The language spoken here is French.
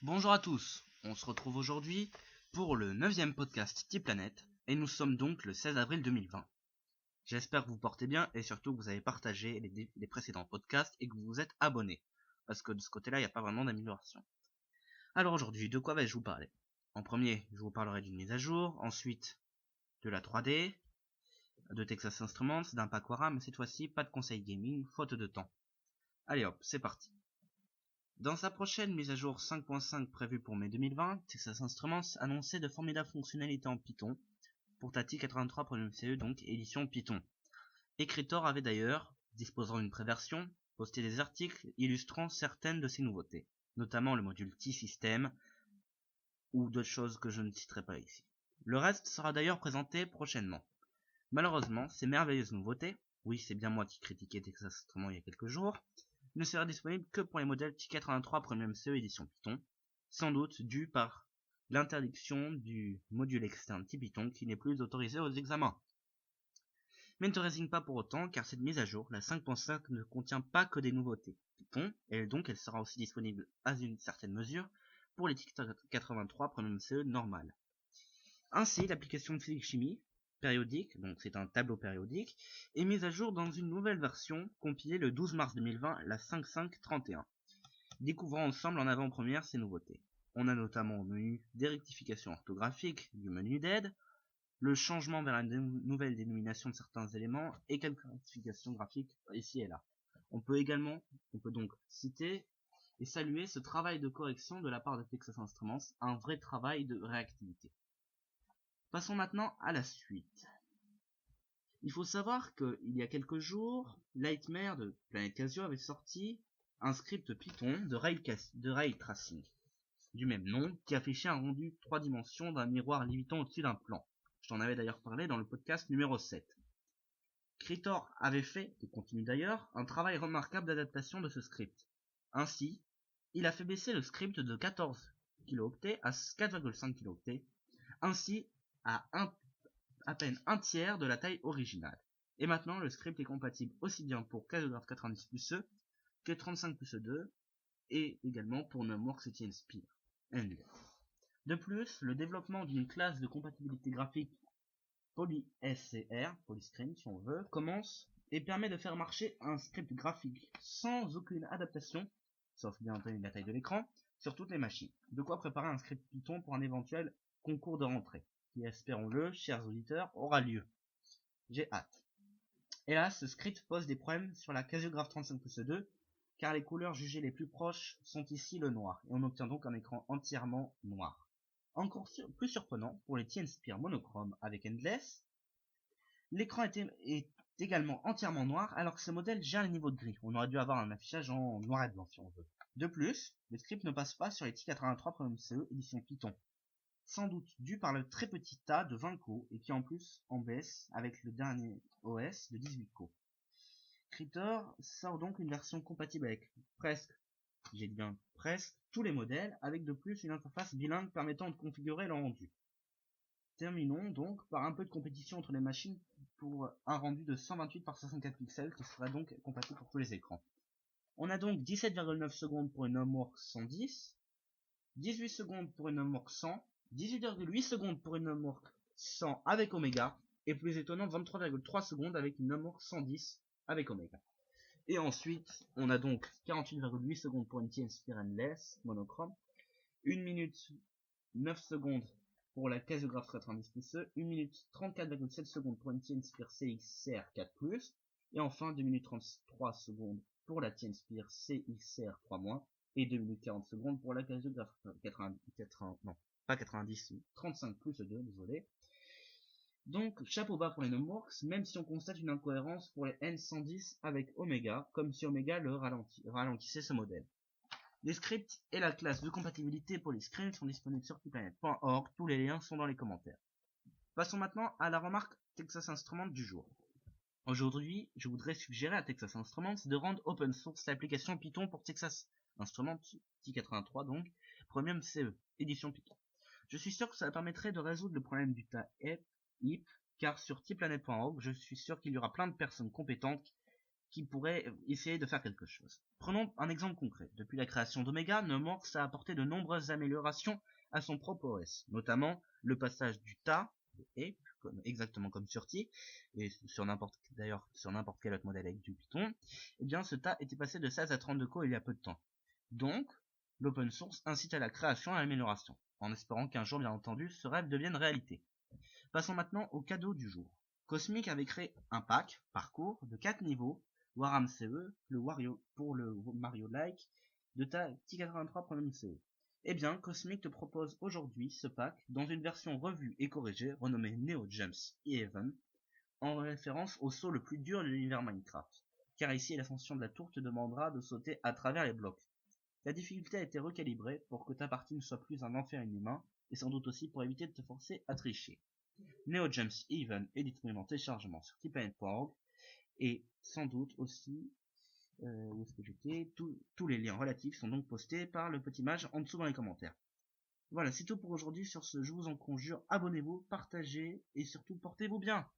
Bonjour à tous, on se retrouve aujourd'hui pour le 9e podcast T-Planète et nous sommes donc le 16 avril 2020. J'espère que vous portez bien et surtout que vous avez partagé les précédents podcasts et que vous vous êtes abonnés, parce que de ce côté-là il n'y a pas vraiment d'amélioration. Alors aujourd'hui, de quoi vais-je vous parler? En premier, je vous parlerai d'une mise à jour, ensuite de la 3D, de Texas Instruments, d'un Pacquara, mais cette fois-ci pas de conseil gaming, faute de temps. Allez hop, c'est parti. Dans sa prochaine mise à jour 5.5 prévue pour mai 2020, Texas Instruments annonçait de formidables fonctionnalités en Python pour Tati 83 Premium CE, donc édition Python. Ecritor avait d'ailleurs, disposant d'une préversion, posté des articles illustrant certaines de ces nouveautés, notamment le module T-System ou d'autres choses que je ne citerai pas ici. Le reste sera d'ailleurs présenté prochainement. Malheureusement, ces merveilleuses nouveautés, oui c'est bien moi qui critiquais Texas Instruments il y a quelques jours, ne sera disponible que pour les modèles T83 Premium CE édition Python, sans doute dû par l'interdiction du module externe T-Python qui n'est plus autorisé aux examens. Mais ne te résigne pas pour autant car cette mise à jour, la 5.5, ne contient pas que des nouveautés Python, et donc elle sera aussi disponible à une certaine mesure pour les T83 Premium CE normales. Ainsi, l'application de physique-chimie périodique, donc c'est un tableau périodique, est mise à jour dans une nouvelle version compilée le 12 mars 2020, la 5.5.31. Découvrons ensemble en avant-première ces nouveautés. On a notamment au menu des rectifications orthographiques du menu d'aide, le changement vers la nouvelle dénomination de certains éléments et quelques rectifications graphiques ici et là. On peut donc citer et saluer ce travail de correction de la part de Texas Instruments, un vrai travail de réactivité. Passons maintenant à la suite. Il faut savoir qu'il y a quelques jours, Lightmare de Planet Casio avait sorti un script Python de ray tracing du même nom qui affichait un rendu 3 dimensions d'un miroir lévitant au-dessus d'un plan. Je t'en avais d'ailleurs parlé dans le podcast numéro 7. Kritor avait fait, et continue d'ailleurs, un travail remarquable d'adaptation de ce script. Ainsi, il a fait baisser le script de 14 kilooctets à 4,5 kilooctets, ainsi à peine un tiers de la taille originale. Et maintenant, le script est compatible aussi bien pour Casograph 90 E que 35 E2 et également pour Numworks et TNSpear. De plus, le développement d'une classe de compatibilité graphique PolySCR, PolyScreen si on veut, commence et permet de faire marcher un script graphique sans aucune adaptation, sauf bien entendu la taille de l'écran, sur toutes les machines. De quoi préparer un script Python pour un éventuel concours de rentrée, qui, espérons-le, chers auditeurs, aura lieu. J'ai hâte. Hélas, ce script pose des problèmes sur la Casiograph 35+2, car les couleurs jugées les plus proches sont ici le noir, et on obtient donc un écran entièrement noir. Encore plus surprenant, pour les TNSpear monochrome avec Endless, l'écran est également entièrement noir, alors que ce modèle gère les niveaux de gris. On aurait dû avoir un affichage en noir et blanc si on veut. De plus, le script ne passe pas sur les T83 Premium CE édition Python, sans doute dû par le très petit tas de 20 co et qui en plus en baisse avec le dernier OS de 18 co. Kritor sort donc une version compatible avec j'ai dit bien presque, tous les modèles, avec de plus une interface bilingue permettant de configurer le rendu. Terminons donc par un peu de compétition entre les machines pour un rendu de 128 par 64 pixels qui sera donc compatible pour tous les écrans. On a donc 17,9 secondes pour une Numworks 110, 18 secondes pour une Numworks 100, 18,8 secondes pour une Numworks 100 avec Omega, et plus étonnant 23,3 secondes avec une Numworks 110 avec Omega. Et ensuite, on a donc 48,8 secondes pour une TNSpear Endless monochrome, 1 minute 9 secondes pour la Casiograph 90+E, 1 minute 34,7 secondes pour une TNSpear CXR 4+, et enfin 2 minutes 33 secondes pour la TNSpear CXR 3-, et 2 minutes 40 secondes pour la Casiograph 35+2, désolé. Donc, chapeau bas pour les Numworks, même si on constate une incohérence pour les N110 avec Omega, comme si Omega le ralentissait ce modèle. Les scripts et la classe de compatibilité PolyScreen sont disponibles sur T-Planète.org, tous les liens sont dans les commentaires. Passons maintenant à la remarque Texas Instruments du jour. Aujourd'hui, je voudrais suggérer à Texas Instruments de rendre open source l'application Python pour Texas Instruments T83 donc, Premium CE, édition Python. Je suis sûr que ça permettrait de résoudre le problème du tas HIP, car sur T-Planète.org, je suis sûr qu'il y aura plein de personnes compétentes qui pourrait essayer de faire quelque chose. Prenons un exemple concret. Depuis la création d'Omega, Nemours a apporté de nombreuses améliorations à son propre OS, notamment le passage du TA, exactement comme sur T, et sur n'importe quel autre modèle avec du Python, eh bien ce TA était passé de 16 à 32 core il y a peu de temps. Donc, l'open source incite à la création et à l'amélioration, en espérant qu'un jour, bien entendu, ce rêve devienne réalité. Passons maintenant au cadeau du jour. Cosmic avait créé un pack, parcours, de 4 niveaux, Warham CE, pour le Mario-like, de ta T83.CE. Eh bien, Cosmic te propose aujourd'hui ce pack dans une version revue et corrigée renommée Neo Jumps E-Even, en référence au saut le plus dur de l'univers Minecraft, car ici l'ascension de la tour te demandera de sauter à travers les blocs. La difficulté a été recalibrée pour que ta partie ne soit plus un enfer inhumain, et sans doute aussi pour éviter de te forcer à tricher. Neo Jumps Even est disponible en téléchargement sur tplanet.org, et sans doute aussi où est-ce que j'étais, tous les liens relatifs sont donc postés par le petit mage en dessous dans les commentaires. Voilà, c'est tout pour aujourd'hui. Sur ce, je vous en conjure, abonnez-vous, partagez et surtout portez-vous bien.